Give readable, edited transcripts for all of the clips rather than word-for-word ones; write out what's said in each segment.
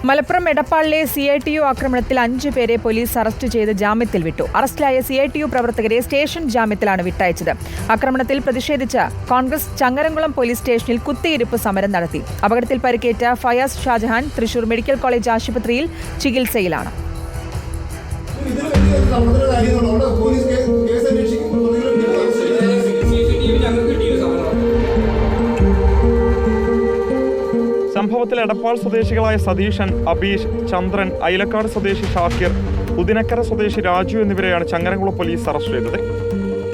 Malappuram എടപ്പാളിലെ CITU ആക്രമണത്തിൽ 5 പേരെ police arrest ചെയ്ത് ജാമ്യത്തിൽ വിട്ടു. അറസ്റ്റിലായ CITU പ്രവർത്തകരെ സ്റ്റേഷൻ ജാമ്യത്തിലാണ് വിട്ടയച്ചത്. ആക്രമണത്തിൽ പ്രതിഷേധിച്ച് കോൺഗ്രസ് ചങ്ങരംകുളം പോലീസ് സ്റ്റേഷനിൽ കുത്തിയിരിപ്പ് സമരം നടത്തി. അപകടത്തിൽ പരിക്കേറ്റ ഫയാസ് ഷാജഹാൻ തൃശൂർ മെഡിക്കൽ കോളേജ് ആശുപത്രിയിൽ ചികിത്സയിലാണ്. സംഭവത്തിൽ എടപ്പാൾ സ്വദേശികളായ സതീശൻ, അബീഷ്, ചന്ദ്രൻ, ഐലക്കാട് സ്വദേശി ഷാക്കിർ, ഉദിനക്കര സ്വദേശി രാജു എന്നിവരെയാണ് ചങ്ങരംകുളം പോലീസ് അറസ്റ്റ് ചെയ്തത്.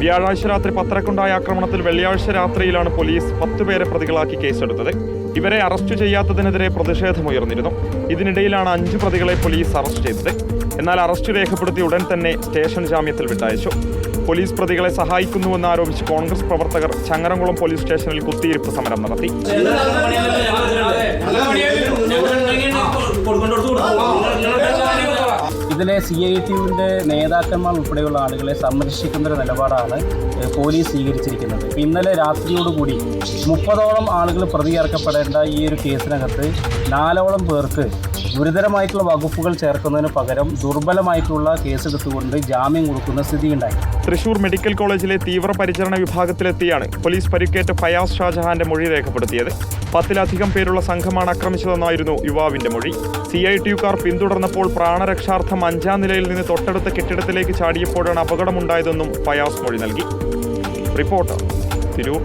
വ്യാഴാഴ്ച രാത്രി 10:00-ക്കുണ്ടായ ആക്രമണത്തിൽ വെള്ളിയാഴ്ച രാത്രിയിലാണ് പോലീസ് 10 പേരെ പ്രതികളാക്കി കേസെടുത്തത്. ഇവരെ അറസ്റ്റ് ചെയ്യാത്തതിനെതിരെ പ്രതിഷേധമുയർന്നിരുന്നു. ഇതിനിടയിലാണ് 5 പ്രതികളെ പോലീസ് അറസ്റ്റ് ചെയ്തത്. എന്നാൽ അറസ്റ്റ് രേഖപ്പെടുത്തി ഉടൻ തന്നെ സ്റ്റേഷൻ ജാമ്യത്തിൽ വിട്ടയച്ചു. പോലീസ് പ്രതികളെ സഹായിക്കുന്നുവെന്ന് ആരോപിച്ച് കോൺഗ്രസ് പ്രവർത്തകർ ചങ്ങരംകുളം പോലീസ് സ്റ്റേഷനിൽ കുത്തിയിരിപ്പ് സമരം നടത്തി. ഇതിലെ CITUവിൻ്റെ നേതാക്കന്മാർ ഉൾപ്പെടെയുള്ള ആളുകളെ സംരക്ഷിക്കുന്നൊരു നിലപാടാണ് പോലീസ് സ്വീകരിച്ചിരിക്കുന്നത്. ഇന്നലെ രാത്രിയോടുകൂടി 30ഓളം ആളുകൾ പ്രതിയേർക്കപ്പെടേണ്ട ഈ ഒരു കേസിനകത്ത് 4ഓളം പേർക്ക് ഗുരുതരമായിട്ടുള്ള വകുപ്പുകൾ ചേർക്കുന്നതിന് പകരം ദുർബലമായിട്ടുള്ള കേസെടുത്തുകൊണ്ട് ജാമ്യം കൊടുക്കുന്ന സ്ഥിതിയുണ്ടായി. തൃശൂർ മെഡിക്കൽ കോളേജിലെ തീവ്രപരിചരണ വിഭാഗത്തിലെത്തിയാണ് പോലീസ് പരിക്കേറ്റ ഫയാസ് ഷാജഹാന്റെ മൊഴി രേഖപ്പെടുത്തിയത്. 10-ലധികം പേരുള്ള സംഘമാണ് ആക്രമിച്ചതെന്നായിരുന്നു യുവാവിന്റെ മൊഴി. CITUക്കാർ പിന്തുടർന്നപ്പോൾ പ്രാണരക്ഷാർത്ഥം 5ാം നിലയിൽ നിന്ന് തൊട്ടടുത്ത കെട്ടിടത്തിലേക്ക് ചാടിയപ്പോഴാണ് അപകടമുണ്ടായതെന്നും ഫയാസ് മൊഴി നൽകി. റിപ്പോർട്ടർ, തിരൂർ.